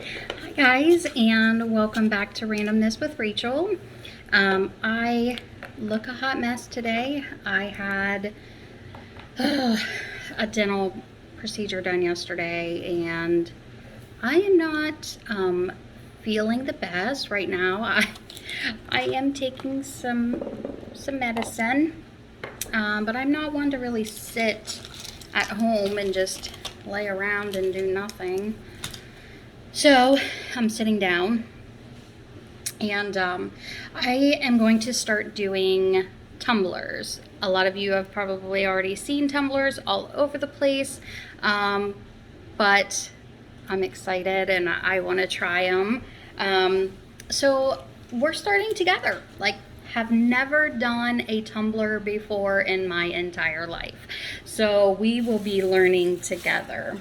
Hi guys, and welcome back to Randomness with Rachel. I look a hot mess today. I had a dental procedure done yesterday, and I am not feeling the best right now. I am taking some medicine, but I'm not one to really sit at home and just lay around and do nothing. So I'm sitting down, and I am going to start doing tumblers. A lot of you have probably already seen tumblers all over the place, but I'm excited and I want to try them. So we're starting together. Like, have never done a tumbler before in my entire life. So we will be learning together.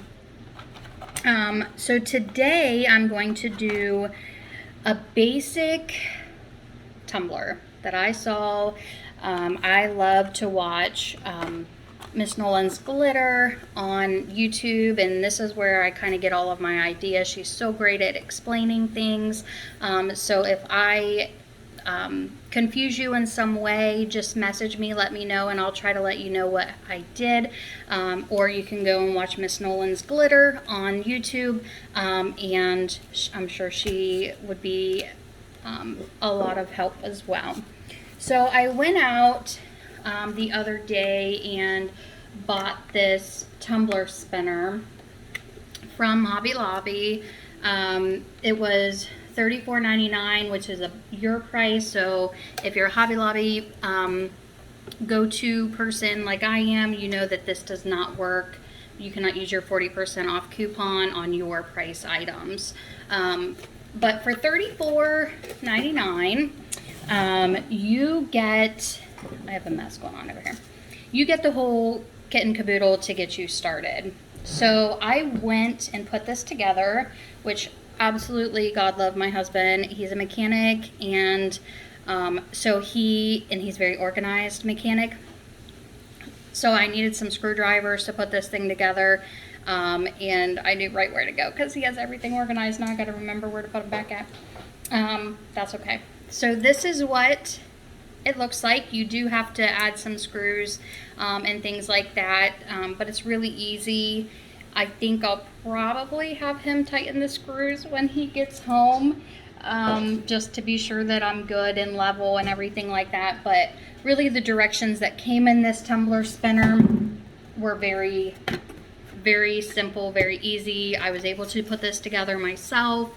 So today I'm going to do a basic tumbler that I saw. I love to watch Miss Nolan's Glitter on YouTube, and this is where I kind of get all of my ideas. She's so great at explaining things. So if I confuse you in some way, just message me, let me know, and I'll try to let you know what I did. Or you can go and watch Miss Nolan's Glitter on YouTube, and I'm sure she would be a lot of help as well. So I went out the other day and bought this tumbler spinner from Hobby Lobby. It was $34.99, which is your price. So if you're a Hobby Lobby go-to person like I am, you know that this does not work. You cannot use your 40% off coupon on your price items. But for $34.99, you get, I have a mess going on over here. You get the whole kit and caboodle to get you started. So I went and put this together, which absolutely, God love my husband. He's a mechanic, and so he's very organized mechanic. So I needed some screwdrivers to put this thing together, and I knew right where to go because he has everything organized. Now I got to remember where to put them back at. That's okay. So this is what it looks like. You do have to add some screws and things like that, but it's really easy. I think I'll probably have him tighten the screws when he gets home, just to be sure that I'm good and level and everything like that. But really, the directions that came in this tumbler spinner were very, very simple, very easy. I was able to put this together myself.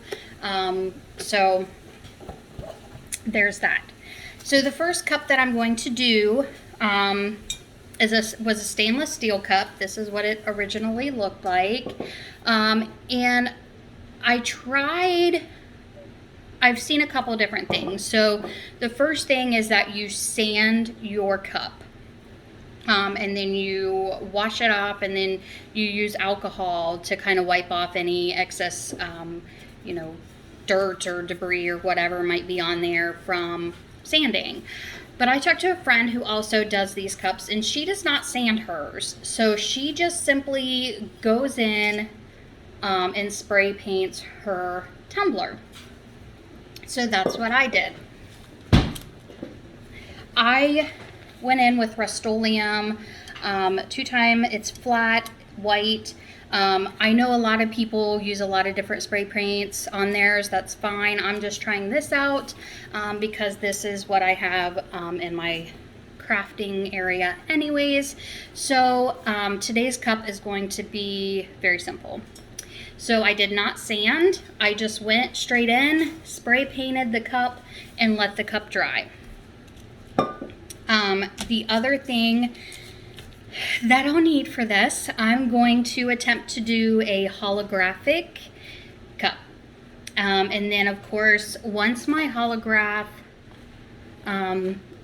So there's that. So the first cup that I'm going to do was a stainless steel cup. This is what it originally looked like. And I've seen a couple different things. So the first thing is that you sand your cup. And then you wash it off, and then you use alcohol to kind of wipe off any excess, dirt or debris or whatever might be on there from sanding. But I talked to a friend who also does these cups, and she does not sand hers. So she just simply goes in and spray paints her tumbler. So that's what I did. I went in with Rust-Oleum 2-time. It's flat, white. I know a lot of people use a lot of different spray paints on theirs. That's fine. I'm just trying this out because this is what I have in my crafting area anyways. So today's cup is going to be very simple. So I did not sand. I just went straight in, spray painted the cup, and let the cup dry. The other thing that I'll need for this, I'm going to attempt to do a holographic cup. And then, of course, once my holograph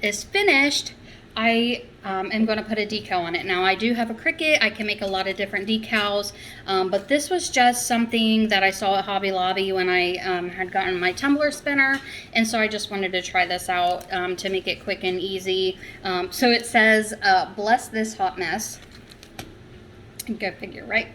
is finished, I am going to put a decal on it. Now, I do have a Cricut. I can make a lot of different decals, but this was just something that I saw at Hobby Lobby when I had gotten my tumbler spinner, and so I just wanted to try this out to make it quick and easy. So it says, bless this hot mess. Go figure, right?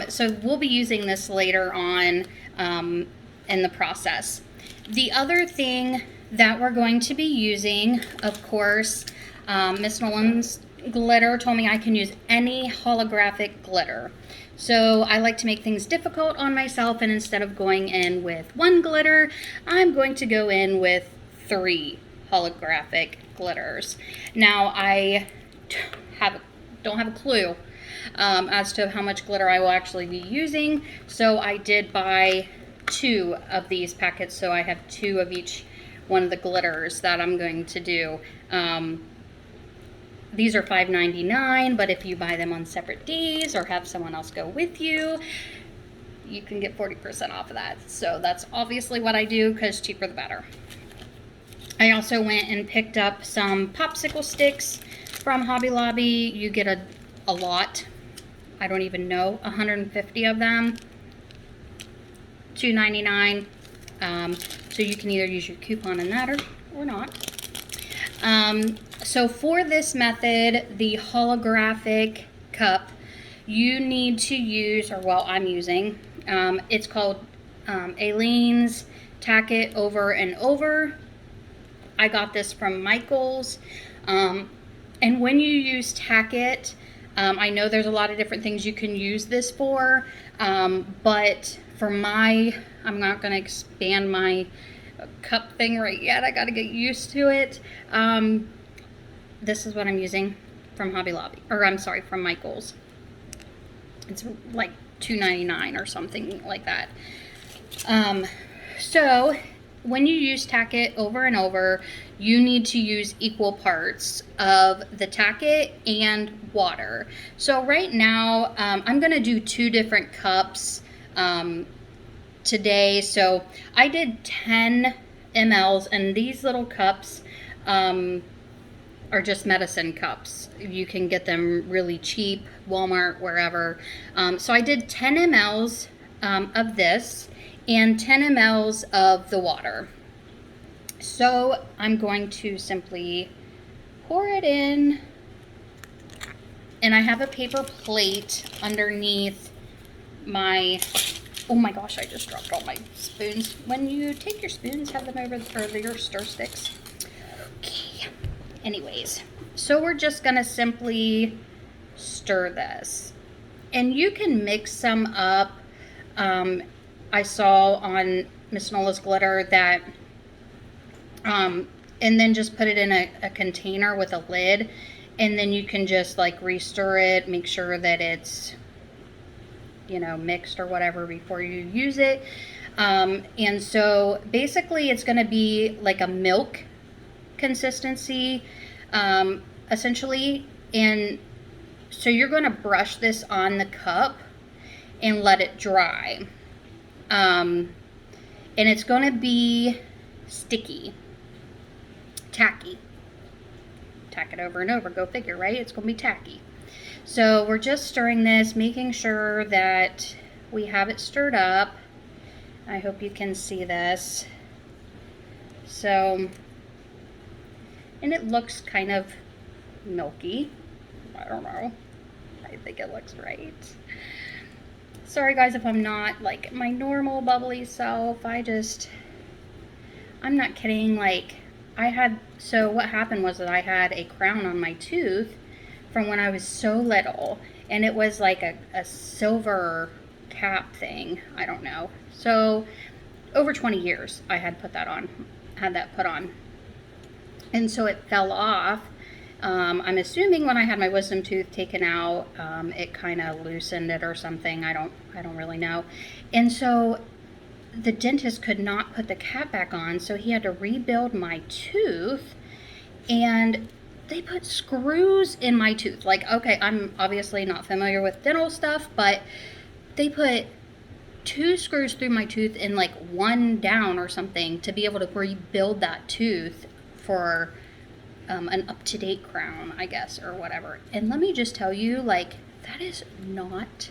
So we'll be using this later on in the process. The other thing that we're going to be using, of course, Miss Nolan's glitter told me I can use any holographic glitter. So I like to make things difficult on myself, and instead of going in with one glitter, I'm going to go in with 3 holographic glitters. Now I don't have a clue as to how much glitter I will actually be using, so I did buy 2 of these packets, so I have 2 of each one of the glitters that I'm going to do. These are $5.99, but if you buy them on separate days or have someone else go with you, you can get 40% off of that. So that's obviously what I do, because cheaper the better. I also went and picked up some popsicle sticks from Hobby Lobby. You get a lot. I don't even know, 150 of them. $2.99. So you can either use your coupon in that or not. So for this method, the holographic cup, you need to use, or well, I'm using, it's called Aleene's Tack It Over and Over. I got this from Michael's. And when you use Tack It, I know there's a lot of different things you can use this for, but for I'm not going to expand my cup thing right yet. I got to get used to it. This is what I'm using from Hobby Lobby, or I'm sorry, from Michael's. It's like $2.99 or something like that. So when you use Tack It Over and Over, you need to use equal parts of the Tack It and water. So right now, I'm going to do 2 different cups today. So I did 10 mLs, and these little cups are just medicine cups. You can get them really cheap, Walmart, wherever. So I did 10 mLs of this and 10 mLs of the water. So I'm going to simply pour it in, and I have a paper plate underneath my, oh my gosh, I just dropped all my spoons. When you take your spoons, have them over, or your stir sticks. Okay. Anyways, so we're just gonna simply stir this, and you can mix some up. I saw on Miss Nola's glitter that, and then just put it in a container with a lid, and then you can just like re-stir it, make sure that it's, you know, mixed or whatever before you use it. And so basically it's going to be like a milk consistency, essentially. And so you're going to brush this on the cup and let it dry. And it's going to be sticky, tacky. Tack it over and over, go figure, right? It's going to be tacky. So we're just stirring this, making sure that we have it stirred up. I hope you can see this. So, and it looks kind of milky. I don't know. I think it looks right. Sorry guys if I'm not like my normal bubbly self. I'm not kidding. Like so what happened was that I had a crown on my tooth from when I was so little, and it was like a silver cap thing. I don't know. So over 20 years I had that put on. And so it fell off. I'm assuming when I had my wisdom tooth taken out, it kind of loosened it or something. I don't really know. And so the dentist could not put the cap back on, so he had to rebuild my tooth, and they put screws in my tooth. Like, okay, I'm obviously not familiar with dental stuff, but they put 2 screws through my tooth and like 1 down or something to be able to rebuild that tooth for an up-to-date crown, I guess, or whatever. And let me just tell you, like, that is not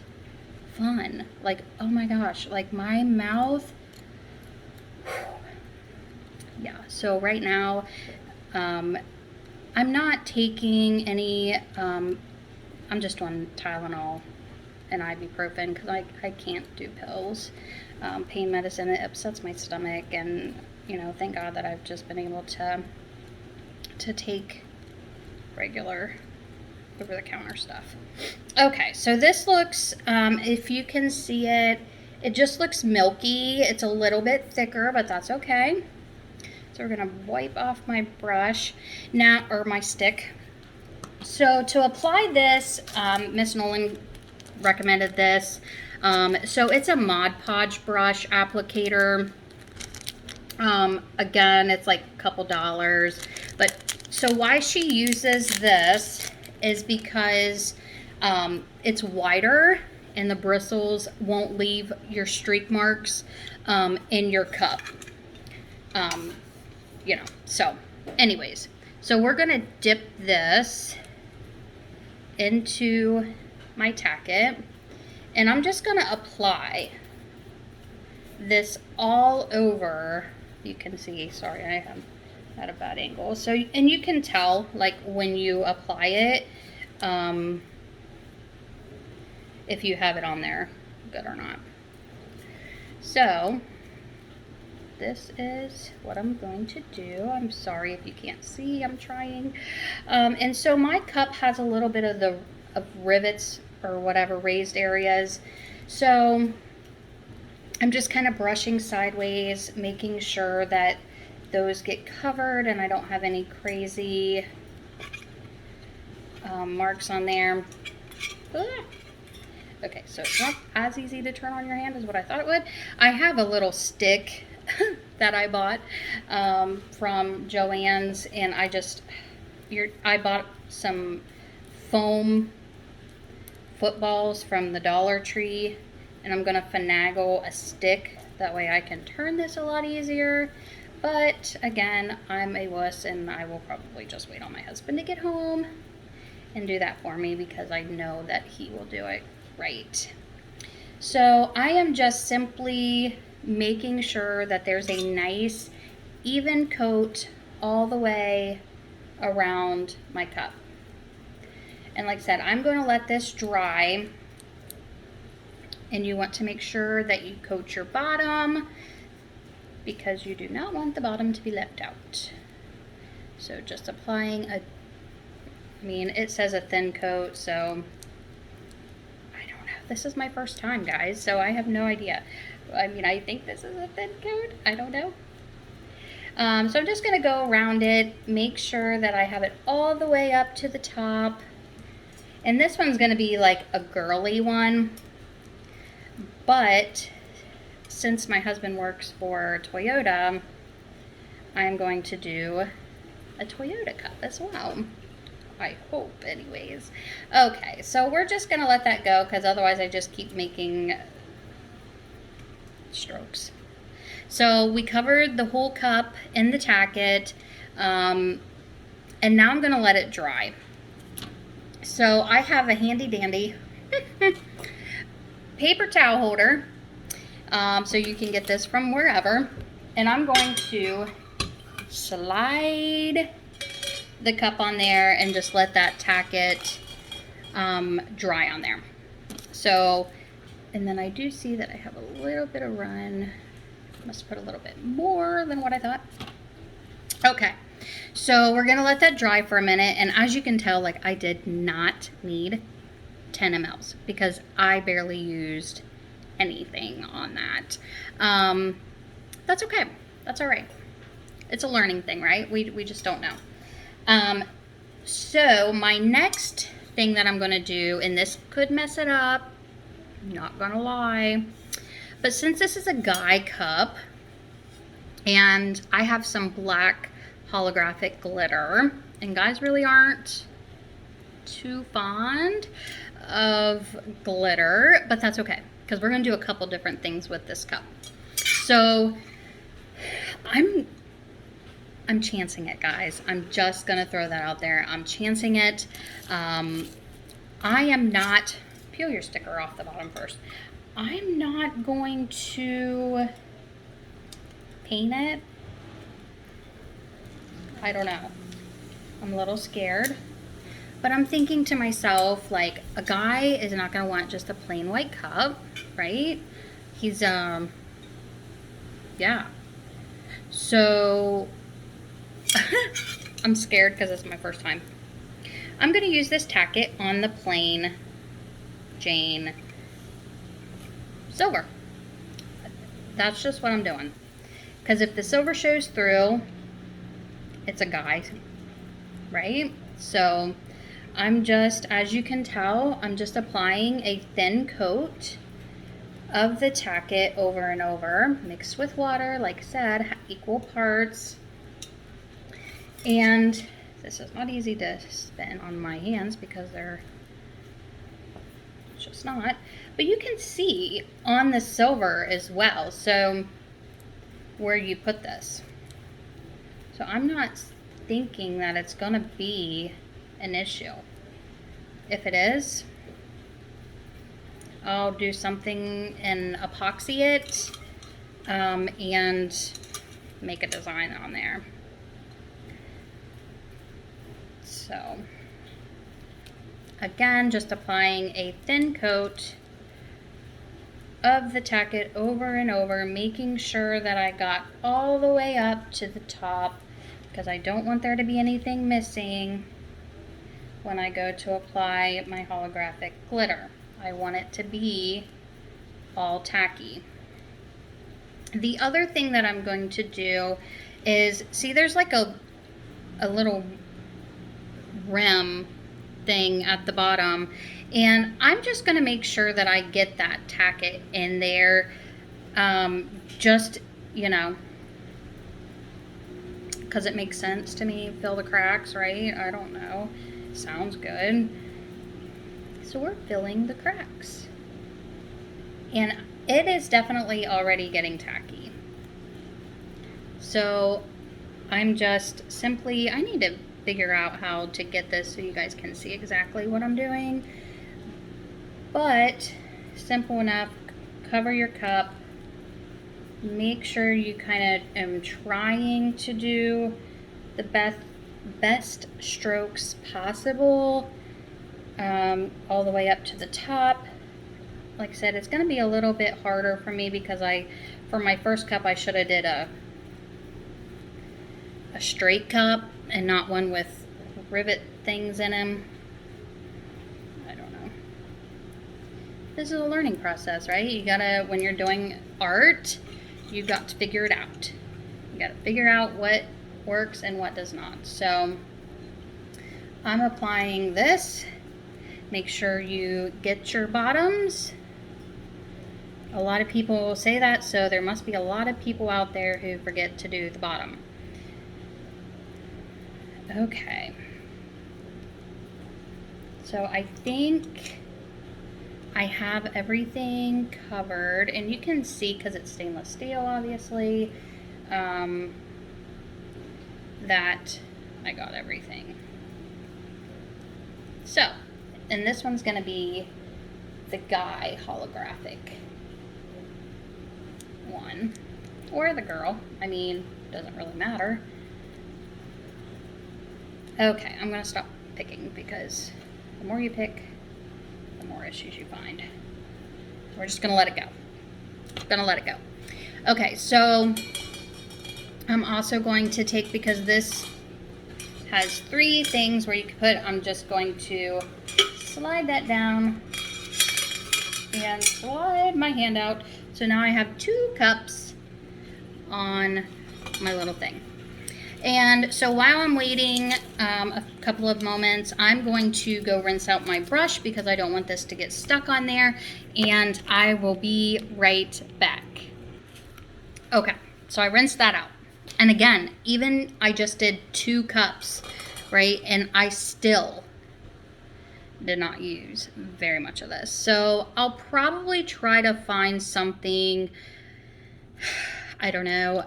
fun. Like, oh my gosh, like my mouth. Yeah, so right now I'm not taking any, I'm just on Tylenol an ibuprofen because I can't do pills. Pain medicine, it upsets my stomach, and you know, thank God that I've just been able to take regular over-the-counter stuff. Okay, so this looks, if you can see it, it just looks milky. It's a little bit thicker, but that's okay. So we're gonna wipe off my brush now, or my stick. So to apply this, Miss Nolan recommended this. So it's a Mod Podge brush applicator. Again, it's like a couple dollars. But so why she uses this is because it's wider and the bristles won't leave your streak marks in your cup. You know, so anyways, so we're gonna dip this into my tacket, and I'm just gonna apply this all over. You can see, sorry, I am at a bad angle. So, and you can tell like when you apply it, if you have it on there good or not. So this is what I'm going to do. I'm sorry if you can't see, I'm trying. And so my cup has a little bit of rivets or whatever, raised areas. So I'm just kind of brushing sideways, making sure that those get covered and I don't have any crazy marks on there. Okay, so it's not as easy to turn on your hand as what I thought it would. I have a little stick that I bought from Joann's, and I bought some foam footballs from the Dollar Tree, and I'm gonna finagle a stick, that way I can turn this a lot easier. But again, I'm a wuss, and I will probably just wait on my husband to get home and do that for me, because I know that he will do it right. So I am just simply making sure that there's a nice even coat all the way around my cup. And like I said, I'm going to let this dry, and you want to make sure that you coat your bottom, because you do not want the bottom to be left out. So just applying I mean, it says a thin coat, so I don't know. This is my first time, guys, so I have no idea. I mean, I think this is a thin coat. I don't know. So I'm just going to go around it, make sure that I have it all the way up to the top. And this one's going to be like a girly one. But since my husband works for Toyota, I'm going to do a Toyota cup as well. I hope, anyways. Okay, so we're just going to let that go, because otherwise I just keep making strokes. So we covered the whole cup in the tacket, and now I'm going to let it dry. So I have a handy dandy paper towel holder, so you can get this from wherever, and I'm going to slide the cup on there and just let that tacket dry on there. So, and then I do see that I have a little bit of run. Must put a little bit more than what I thought. Okay, so we're gonna let that dry for a minute, and as you can tell, like, I did not need 10 mLs because I barely used anything on that. That's okay. That's all right. It's a learning thing, right? We just don't know. So my next thing that I'm gonna do, and this could mess it up, not gonna lie, but since this is a guy cup and I have some black holographic glitter, and guys really aren't too fond of glitter, but that's okay, because we're gonna do a couple different things with this cup. So I'm chancing it, guys. I'm just gonna throw that out there. I'm chancing it. I am not, peel your sticker off the bottom first. I'm not going to paint it. I don't know. I'm a little scared. But I'm thinking to myself, like, a guy is not going to want just a plain white cup, right? He's, yeah. So, I'm scared because it's my first time. I'm going to use this tacket on the plain Jane silver. That's just what I'm doing. Because if the silver shows through, it's a guy, right? So I'm just, as you can tell, I'm just applying a thin coat of the tacket over and over, mixed with water, like I said, equal parts. And this is not easy to spin on my hands because they're just not. But you can see on the silver as well, so where you put this. So I'm not thinking that it's gonna be an issue. If it is, I'll do something and epoxy it and make a design on there. So again, just applying a thin coat of the tacket over and over, making sure that I got all the way up to the top because I don't want there to be anything missing when I go to apply my holographic glitter. I want it to be all tacky. The other thing that I'm going to do is, see there's like a little rim thing at the bottom, and I'm just going to make sure that I get that tacket in there, just, you know, because it makes sense to me. Fill the cracks, right? I don't know. Sounds good. So we're filling the cracks. And it is definitely already getting tacky. So I'm just simply, I need to figure out how to get this so you guys can see exactly what I'm doing. But simple enough, cover your cup. Make sure you kind of am trying to do the best strokes possible, all the way up to the top. Like I said, it's going to be a little bit harder for me because for my first cup, I should have did a straight cup and not one with rivet things in them. I don't know. This is a learning process, right? You gotta, when you're doing art, you've got to figure it out. You gotta figure out what works and what does not. So I'm applying this. Make sure you get your bottoms. A lot of people say that, so there must be a lot of people out there who forget to do the bottom. Okay. So I think I have everything covered, and you can see because it's stainless steel, obviously, that I got everything. So, and this one's going to be the guy holographic one, or the girl. I mean, doesn't really matter. Okay, I'm going to stop picking because the more you pick, the more issues you find. We're just going to let it go. Okay, so I'm also going to take, because this has 3 things where you can put, I'm just going to slide that down and slide my hand out. So now I have 2 cups on my little thing. And so while I'm waiting a couple of moments, I'm going to go rinse out my brush because I don't want this to get stuck on there, and I will be right back. Okay, so I rinsed that out. And again, even I just did 2 cups, right? And I still did not use very much of this. So I'll probably try to find something, I don't know,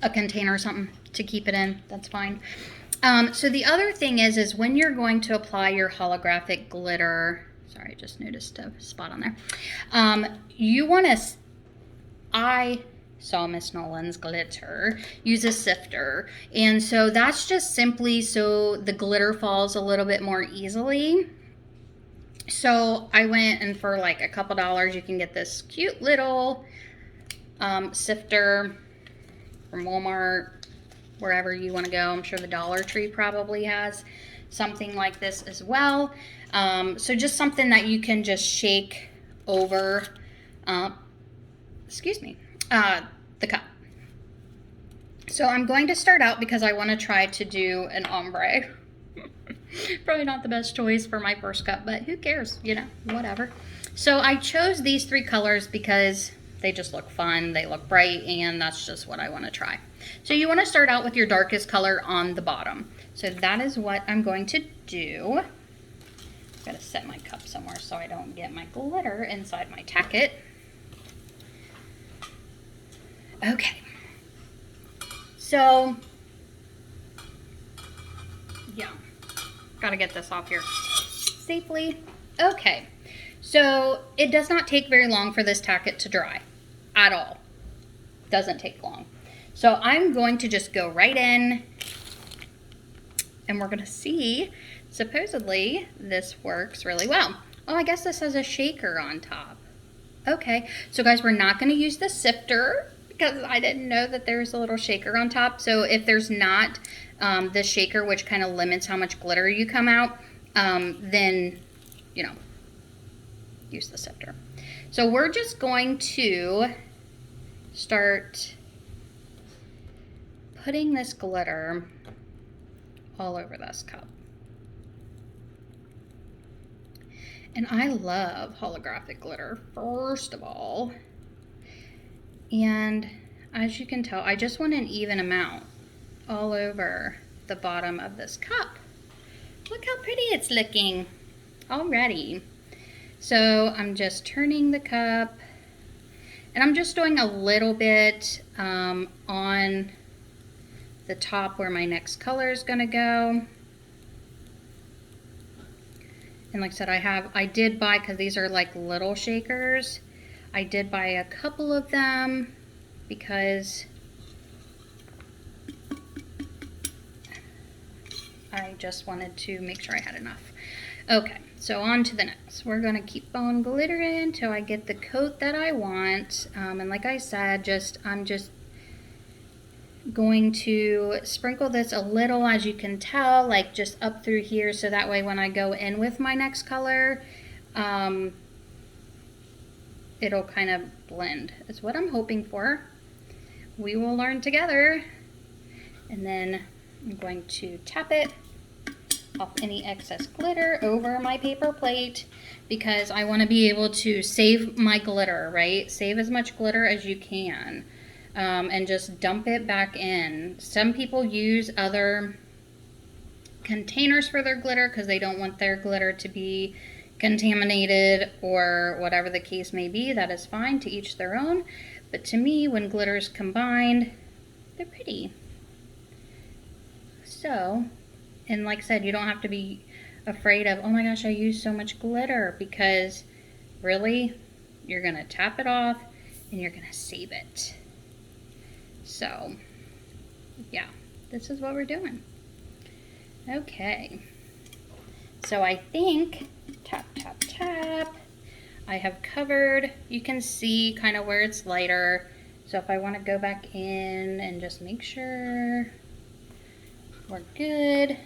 a container or something to keep it in. That's fine. So the other thing is when you're going to apply your holographic glitter, sorry, I just noticed a spot on there. You want to, I saw Miss Nolan's glitter, use a sifter. And so that's just simply so the glitter falls a little bit more easily. So I went, and for like a couple dollars, you can get this cute little sifter from Walmart, wherever you want to go. I'm sure the Dollar Tree probably has something like this as well. So just something that you can just shake over, the cup. So I'm going to start out because I want to try to do an ombre. Probably not the best choice for my first cup, but who cares, you know, whatever. So I chose these three colors because they just look fun, they look bright, and that's just what I want to try. So you want to start out with your darkest color on the bottom. So that is what I'm going to do. I've got to set my cup somewhere so I don't get my glitter inside my tacket. Okay. So, yeah. Gotta get this off here safely. Okay, so it does not take very long for this tacket to dry at all. Doesn't take long. So I'm going to just go right in, and we're gonna see, supposedly this works really well. Oh, I guess this has a shaker on top. Okay, so guys, we're not gonna use the sifter because I didn't know that there's a little shaker on top. So if there's not the shaker, which kind of limits how much glitter you come out, then, you know, use the sifter. So we're just going to start putting this glitter all over this cup. And I love holographic glitter, first of all. And as you can tell, I just want an even amount all over the bottom of this cup. Look how pretty it's looking already. So I'm just turning the cup, and I'm just doing a little bit on the top where my next color is gonna go. And like I said, I did buy, because these are like little shakers, I did buy a couple of them because I just wanted to make sure I had enough. Okay, so on to the next. We're gonna keep on glittering until I get the coat that I want. And like I said, I'm just going to sprinkle this a little, as you can tell, like just up through here, so that way when I go in with my next color, it'll kind of blend. Is what I'm hoping for. We will learn together. And then I'm going to tap it off any excess glitter over my paper plate, because I want to be able to save my glitter, right? Save as much glitter as you can, and just dump it back in. Some people use other containers for their glitter because they don't want their glitter to be contaminated or whatever the case may be. That is fine, to each their own. But to me, when glitters combined, they're pretty. So, and like I said, you don't have to be afraid of, oh my gosh, I used so much glitter, because really, you're gonna tap it off and you're gonna save it. So, yeah, this is what we're doing. Okay, so I think, tap, tap, tap, I have covered. You can see kind of where it's lighter. So if I want to go back in and just make sure we're good,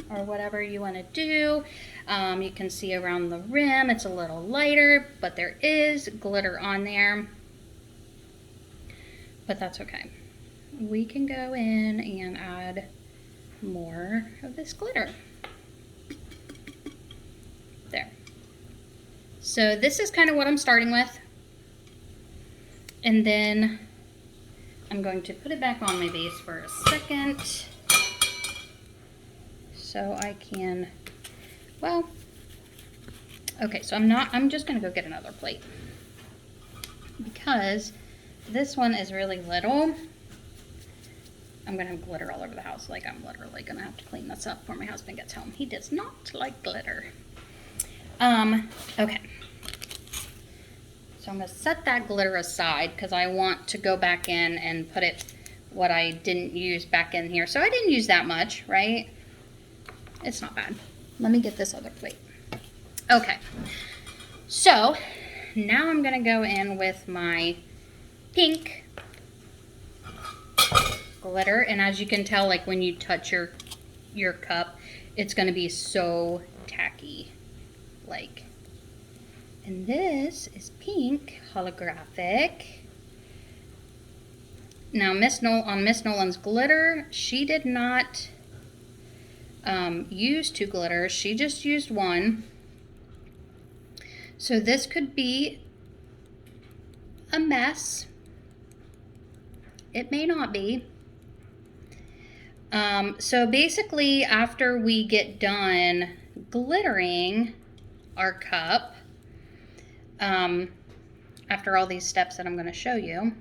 or whatever you want to do. You can see around the rim, it's a little lighter, but there is glitter on there. But that's okay. We can go in and add more of this glitter. There. So this is kind of what I'm starting with. And then I'm going to put it back on my base for a second, so I can, well, okay, so I'm just gonna go get another plate, because this one is really little. I'm gonna have glitter all over the house. Like, I'm literally gonna have to clean this up before my husband gets home. He does not like glitter. Okay. So So I'm going to set that glitter aside because I want to go back in and put what I didn't use back in here. So I didn't use that much, right? It's not bad. Let me get this other plate. Okay. So now I'm going to go in with my pink glitter. And as you can tell, like when you touch your cup, it's going to be so tacky. Like, and this is pink holographic. Now on Miss Nolan's glitter, she did not use 2 glitters. She just used 1. So this could be a mess. It may not be. So basically, after we get done glittering our cup, after all these steps that I'm going to show you,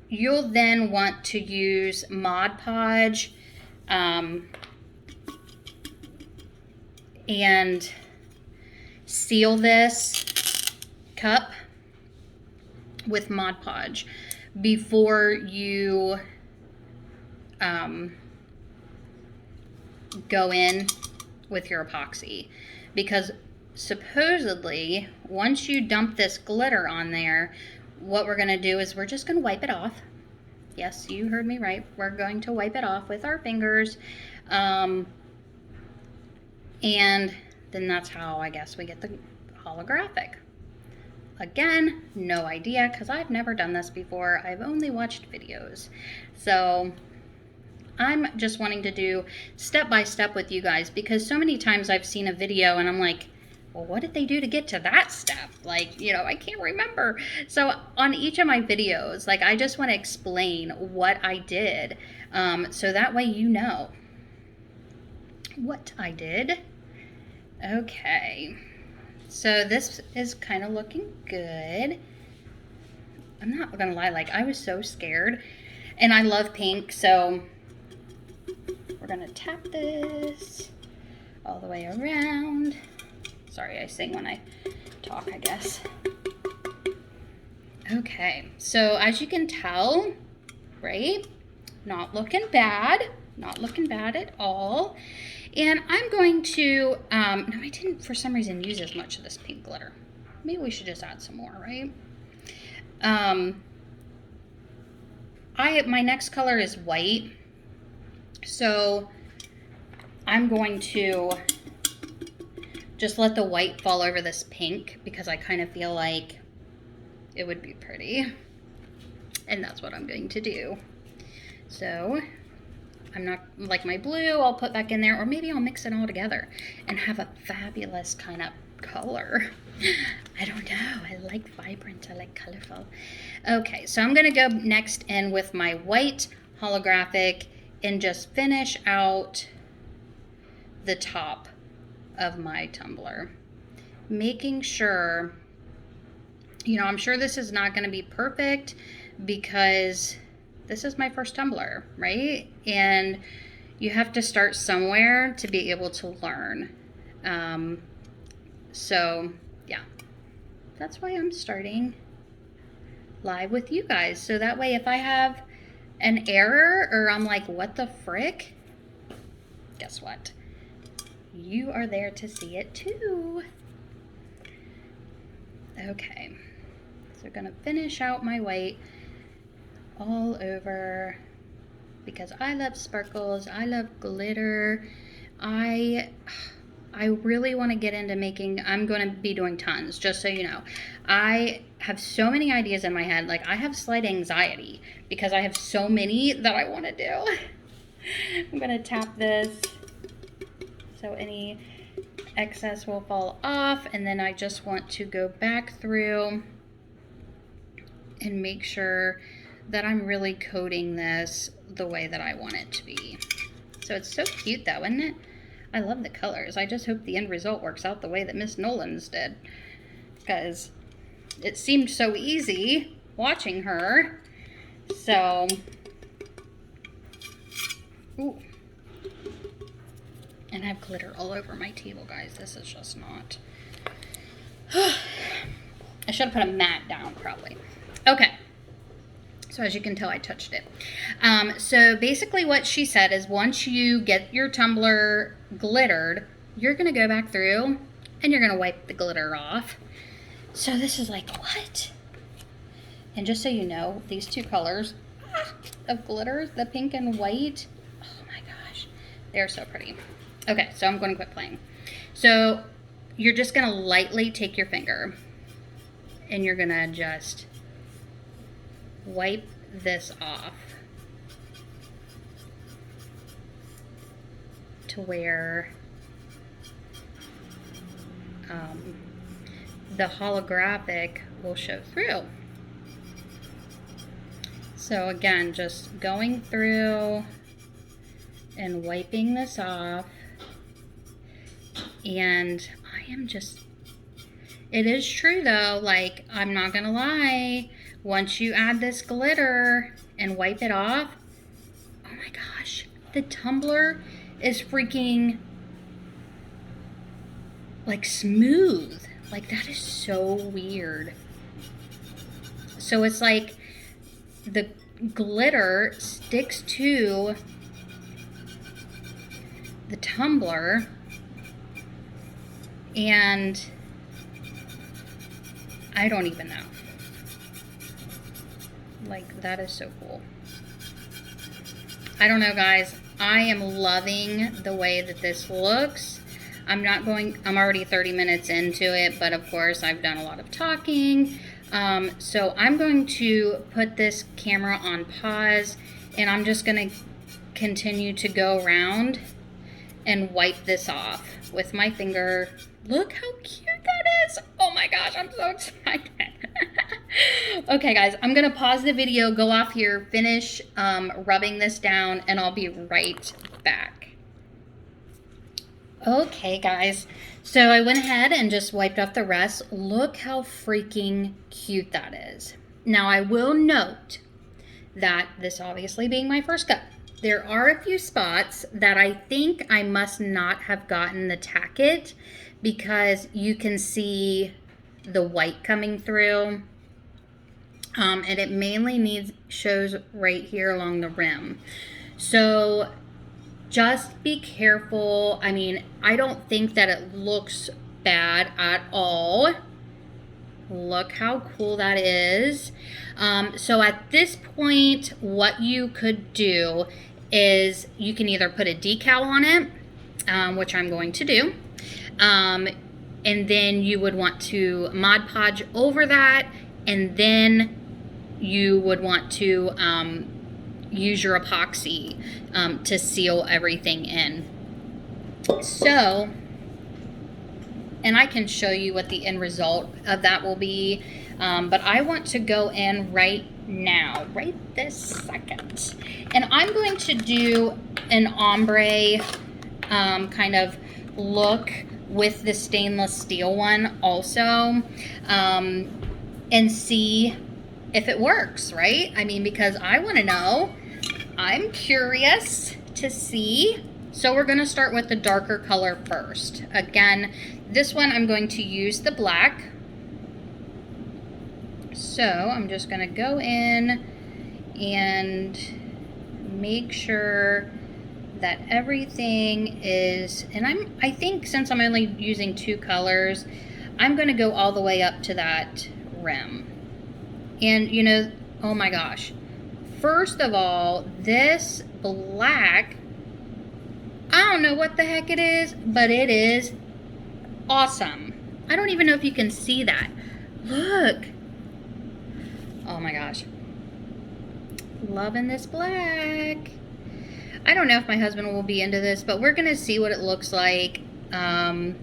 you'll then want to use Mod Podge and seal this cup with Mod Podge before you go in with your epoxy, because supposedly once you dump this glitter on there, what we're going to do is we're just going to wipe it off. Yes, you heard me right. We're going to wipe it off with our fingers. And then that's how I guess we get the holographic. Again, no idea, because I've never done this before. I've only watched videos. So I'm just wanting to do step by step with you guys, because so many times I've seen a video and I'm like, well, what did they do to get to that step? Like, you know, I can't remember. So on each of my videos, like, I just want to explain what I did, so that way you know what I did. Okay. So this is kind of looking good. I'm not gonna lie, like, I was so scared. And I love pink, so we're gonna tap this all the way around. Sorry, I sing when I talk, I guess. Okay, so as you can tell, right, not looking bad. Not looking bad at all. And I'm going to, no, I didn't for some reason use as much of this pink glitter. Maybe we should just add some more, right? My next color is white. So I'm going to just let the white fall over this pink, because I kind of feel like it would be pretty. And that's what I'm going to do. So I'm not, like my blue, I'll put back in there, or maybe I'll mix it all together and have a fabulous kind of color. I don't know. I like vibrant. I like colorful. Okay, so I'm going to go next in with my white holographic and just finish out the top of my tumbler, making sure, you know, I'm sure this is not going to be perfect because this is my first tumbler, right? And you have to start somewhere to be able to learn. So yeah, that's why I'm starting live with you guys. So that way, if I have an error or I'm like, what the frick? Guess what? You are there to see it too. Okay, so we're gonna finish out my white all over, because I love sparkles, I love glitter. I really want to get into making, I'm going to be doing tons, just so you know. I have so many ideas in my head. Like, I have slight anxiety because I have so many that I want to do. I'm going to tap this so any excess will fall off, and then I just want to go back through and make sure that I'm really coating this the way that I want it to be. So it's so cute though, isn't it? I love the colors. I just hope the end result works out the way that Miss Nolan's did, because it seemed so easy watching her. So, ooh. And I have glitter all over my table, guys. This is just not. I should have put a mat down probably. Okay. So as you can tell, I touched it. So basically what she said is once you get your tumbler glittered, you're going to go back through and you're going to wipe the glitter off. So this is like, what? And just so you know, these two colors of glitter, the pink and white, oh my gosh, they're so pretty. Okay, so I'm going to quit playing. So you're just going to lightly take your finger and you're going to just wipe this off to where the holographic will show through. So again, just going through and wiping this off. And I am just, it is true though, like, I'm not gonna lie, once you add this glitter and wipe it off, oh my gosh, the tumbler is freaking like smooth. Like, that is so weird. So it's like the glitter sticks to the tumbler, and I don't even know. Like, that is so cool. I don't know, guys. I am loving the way that this looks. I'm already 30 minutes into it, but of course I've done a lot of talking. So I'm going to put this camera on pause, and I'm just going to continue to go around and wipe this off with my finger. Look how cute that is. Oh my gosh, I'm so excited. Okay, guys, I'm going to pause the video, go off here, finish rubbing this down, and I'll be right back. Okay, guys, so I went ahead and just wiped off the rest. Look how freaking cute that is. Now, I will note that this obviously being my first go, there are a few spots that I think I must not have gotten the tacket, because you can see the white coming through. And it mainly shows right here along the rim. So just be careful. I mean, I don't think that it looks bad at all. Look how cool that is. So at this point, what you could do is you can either put a decal on it, which I'm going to do. And then you would want to Mod Podge over that, and then you would want to use your epoxy to seal everything in. So, and I can show you what the end result of that will be, but I want to go in right now, right this second. And I'm going to do an ombre kind of look with the stainless steel one also, and see if it works, right? I mean, because I want to know. I'm curious to see. So we're going to start with the darker color first. Again, this one I'm going to use the black. So I'm just going to go in and make sure that everything is, and I think since I'm only using two colors, I'm going to go all the way up to that rim. And you know, oh my gosh, first of all, this black, I don't know what the heck it is, but it is awesome. I don't even know if you can see that. Look. Oh my gosh. Loving this black. I don't know if my husband will be into this, but we're going to see what it looks like when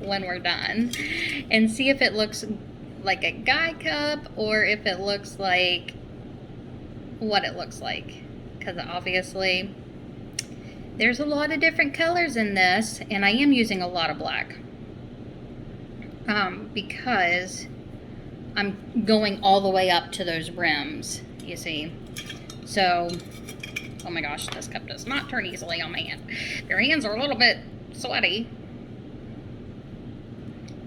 we're done, and see if it looks like a guy cup or if it looks like what it looks like, because obviously there's a lot of different colors in this, and I am using a lot of black because I'm going all the way up to those rims, you see. So, oh my gosh, this cup does not turn easily on my hand. Your hands are a little bit sweaty.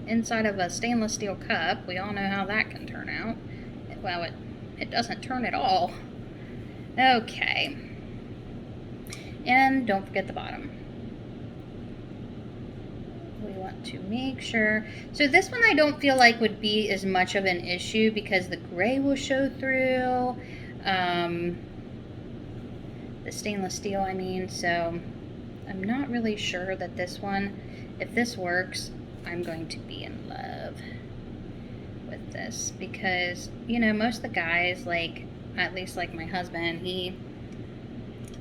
inside of a stainless steel cup. We all know how that can turn out. Well, it doesn't turn at all. Okay. And don't forget the bottom. We want to make sure. So this one I don't feel like would be as much of an issue because the gray will show through. The stainless steel, I mean. So I'm not really sure that this one, if this works, I'm going to be in love with this because, you know, most of the guys, like, at least like my husband,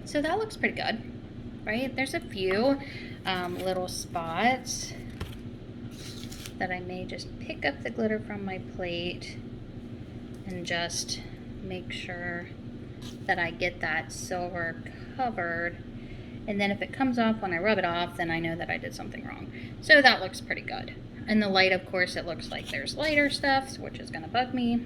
so that looks pretty good, right? There's a few little spots that I may just pick up the glitter from my plate and just make sure that I get that silver covered. And then if it comes off when I rub it off, then I know that I did something wrong. So that looks pretty good. In the light, of course, it looks like there's lighter stuff, which is gonna bug me.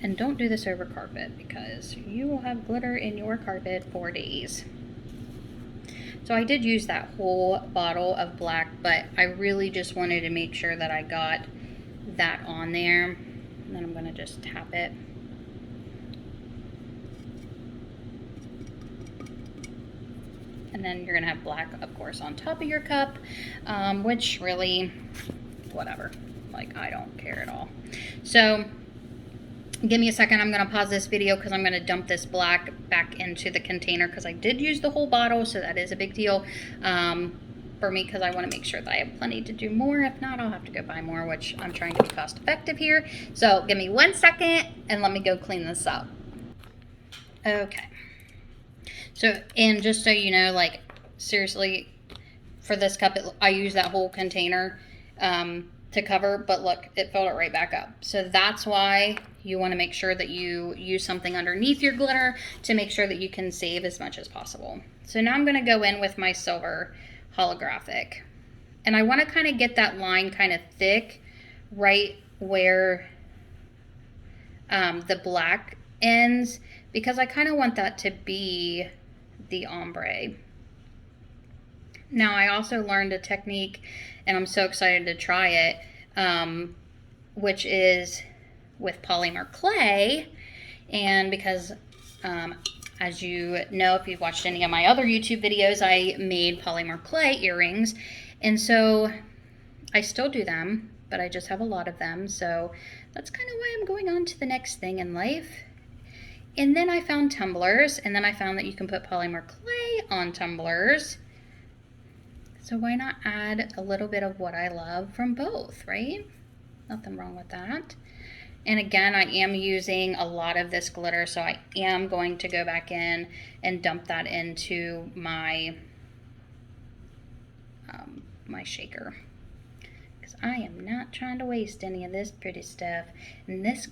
And don't do this over carpet because you will have glitter in your carpet for days. So I did use that whole bottle of black, but I really just wanted to make sure that I got that on there. And then I'm gonna just tap it. And then you're gonna have black, of course, on top of your cup, which really, whatever, like I don't care at all. So give me a second, I'm gonna pause this video because I'm gonna dump this black back into the container because I did use the whole bottle, so that is a big deal for me because I wanna make sure that I have plenty to do more. If not, I'll have to go buy more, which I'm trying to be cost effective here. So give me 1 second and let me go clean this up. Okay. So, and just so you know, like, seriously, for this cup, I use that whole container to cover, but look, it filled it right back up. So that's why you want to make sure that you use something underneath your glitter to make sure that you can save as much as possible. So now I'm going to go in with my silver holographic. And I want to kind of get that line kind of thick right where the black ends, because I kind of want that to be the ombre. Now I also learned a technique and I'm so excited to try it, which is with polymer clay. And because as you know, if you've watched any of my other YouTube videos, I made polymer clay earrings, and so I still do them, but I just have a lot of them. So that's kind of why I'm going on to the next thing in life. And then I found tumblers, and then I found that you can put polymer clay on tumblers. So why not add a little bit of what I love from both, right? Nothing wrong with that. And again, I am using a lot of this glitter, so I am going to go back in and dump that into my my shaker, because I am not trying to waste any of this pretty stuff. And this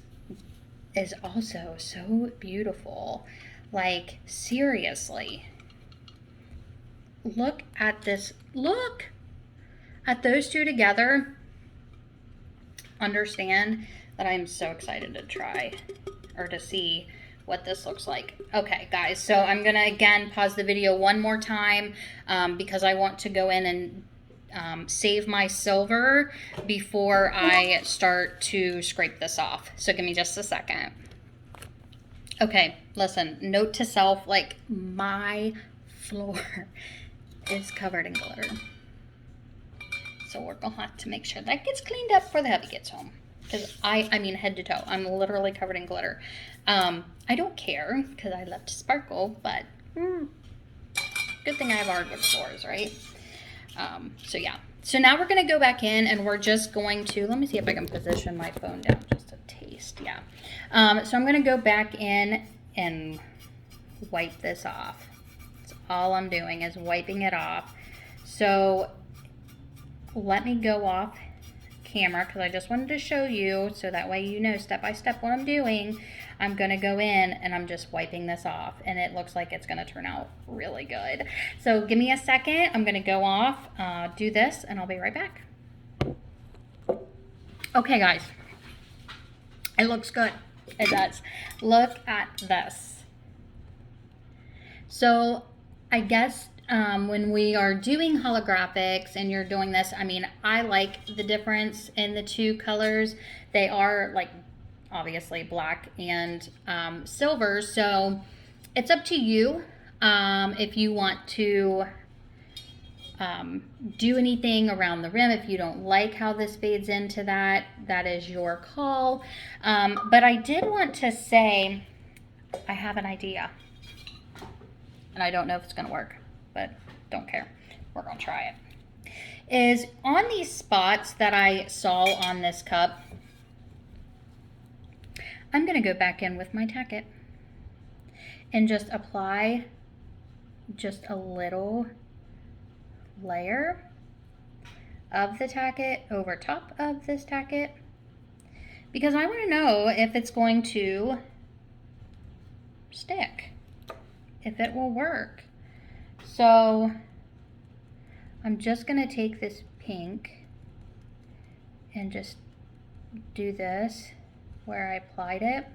is also so beautiful. Like, seriously, look at this. Look at those two together. Understand that I'm so excited to try or to see what this looks like. Okay, guys, so I'm gonna again pause the video one more time because I want to go in and save my silver before I start to scrape this off. So give me just a second. Okay, listen, note to self, like, my floor is covered in glitter. So we're gonna have to make sure that gets cleaned up before the hubby gets home. Because I mean, head to toe, I'm literally covered in glitter. I don't care because I love to sparkle, but good thing I have hardwood floors, right? So yeah, so now we're gonna go back in and we're just going to, let me see if I can position my phone down just a taste. Yeah. So I'm gonna go back in and wipe this off. That's all I'm doing is wiping it off. So let me go off camera because I just wanted to show you so that way you know step by step what I'm doing. I'm gonna go in and I'm just wiping this off, and it looks like it's gonna turn out really good. So give me a second. I'm gonna go off, do this, and I'll be right back. Okay, guys, it looks good. It does. Look at this. So I guess when we are doing holographics and you're doing this, I mean, I like the difference in the two colors. They are like obviously black and silver, so it's up to you if you want to do anything around the rim. If you don't like how this fades into that, that is your call. But I did want to say I have an idea, and I don't know if it's going to work, but don't care. We're going to try it. Is on these spots that I saw on this cup, I'm going to go back in with my tacket and just apply just a little layer of the tacket over top of this tacket, because I want to know if it's going to stick, if it will work. So I'm just going to take this pink and just do this where I applied it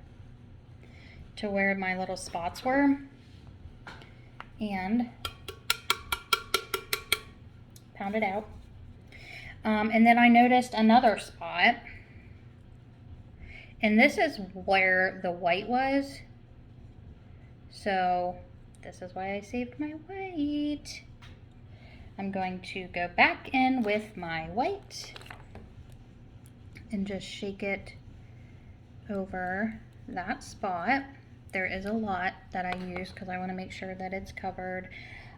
to where my little spots were, and pound it out. And then I noticed another spot, and this is where the white was. So this is why I saved my white. I'm going to go back in with my white and just shake it over that spot. There is a lot that I use because I want to make sure that it's covered.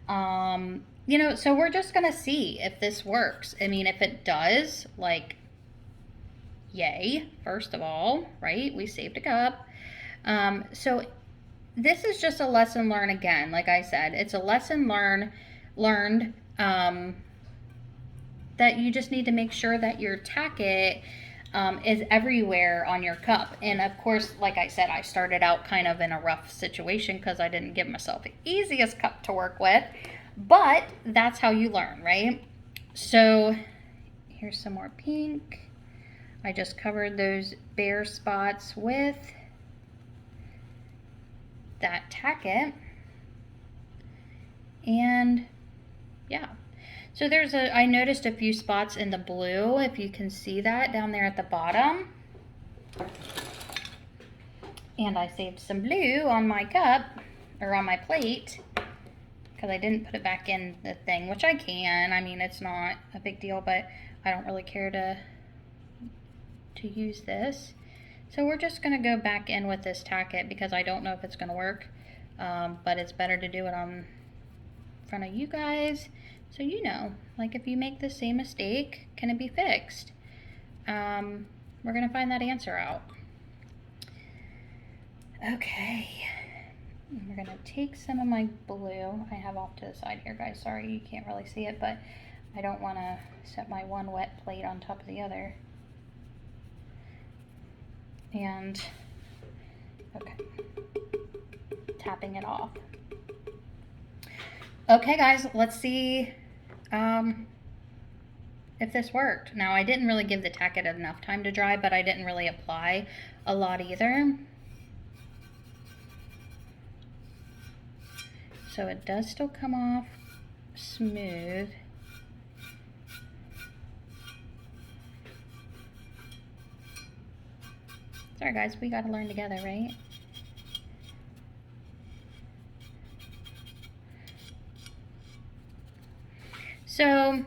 You know, so we're just gonna see if this works. I mean, if it does, like, yay, first of all, right? We saved a cup. So this is just a lesson learned again. Like I said, it's a lesson learned that you just need to make sure that your tacket is everywhere on your cup. And of course, like I said, I started out kind of in a rough situation because I didn't give myself the easiest cup to work with, but that's how you learn, right? So here's some more pink. I just covered those bare spots with that tacket, and yeah. So there's I noticed a few spots in the blue, if you can see that down there at the bottom. And I saved some blue on my cup, or on my plate, because I didn't put it back in the thing, which I can. I mean, it's not a big deal, but I don't really care to use this. So we're just gonna go back in with this tacket because I don't know if it's gonna work, but it's better to do it on front of you guys. So you know, like if you make the same mistake, can it be fixed? We're gonna find that answer out. Okay, and we're gonna take some of my blue I have off to the side here, guys. Sorry, you can't really see it, but I don't wanna set my one wet plate on top of the other. And, okay, tapping it off. Okay, guys, let's see if this worked. Now, I didn't really give the tacket enough time to dry, but I didn't really apply a lot either. So it does still come off smooth. Sorry, guys, we gotta learn together, right? So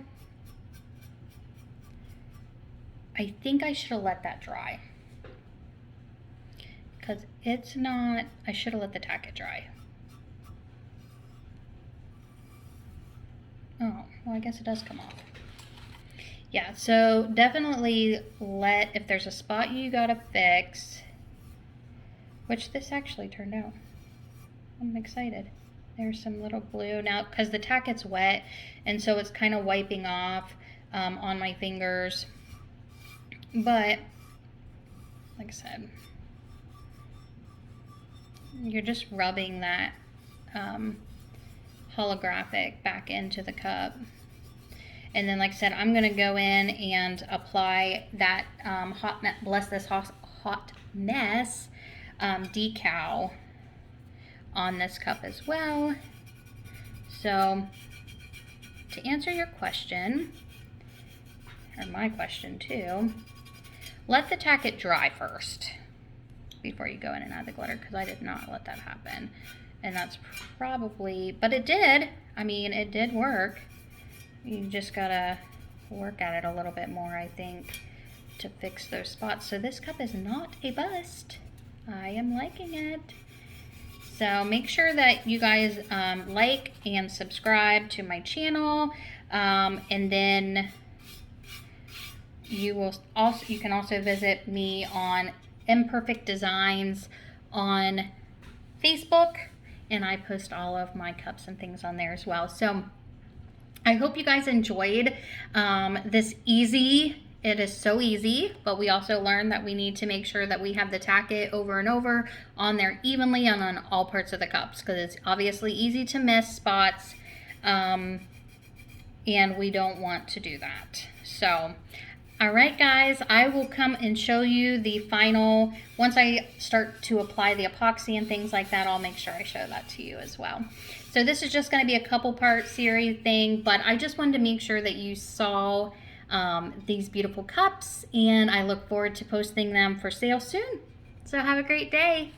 I think I should have let that dry, because it's not, I should have let the tacket dry. Oh, well, I guess it does come off. Yeah, so definitely if there's a spot you gotta fix, which this actually turned out. I'm excited. There's some little blue now, because the tacket's wet, and so it's kind of wiping off on my fingers. But, like I said, you're just rubbing that holographic back into the cup. And then, like I said, I'm going to go in and apply that Bless This Hot Mess decal on this cup as well. So to answer your question, or my question too, let the tack dry first before you go in and add the glitter, because I did not let that happen. And that's probably, but it did. I mean, it did work. You just gotta work at it a little bit more, I think, to fix those spots. So this cup is not a bust. I am liking it. So make sure that you guys like and subscribe to my channel, and then you can also visit me on Imperfect Designs on Facebook, and I post all of my cups and things on there as well. So I hope you guys enjoyed this easy. It is so easy, but we also learned that we need to make sure that we have the tack over and over on there evenly and on all parts of the cups, because it's obviously easy to miss spots, and we don't want to do that. So, all right, guys, I will come and show you the final. Once I start to apply the epoxy and things like that, I'll make sure I show that to you as well. So this is just going to be a couple part series thing, but I just wanted to make sure that you saw these beautiful cups, and I look forward to posting them for sale soon. So have a great day.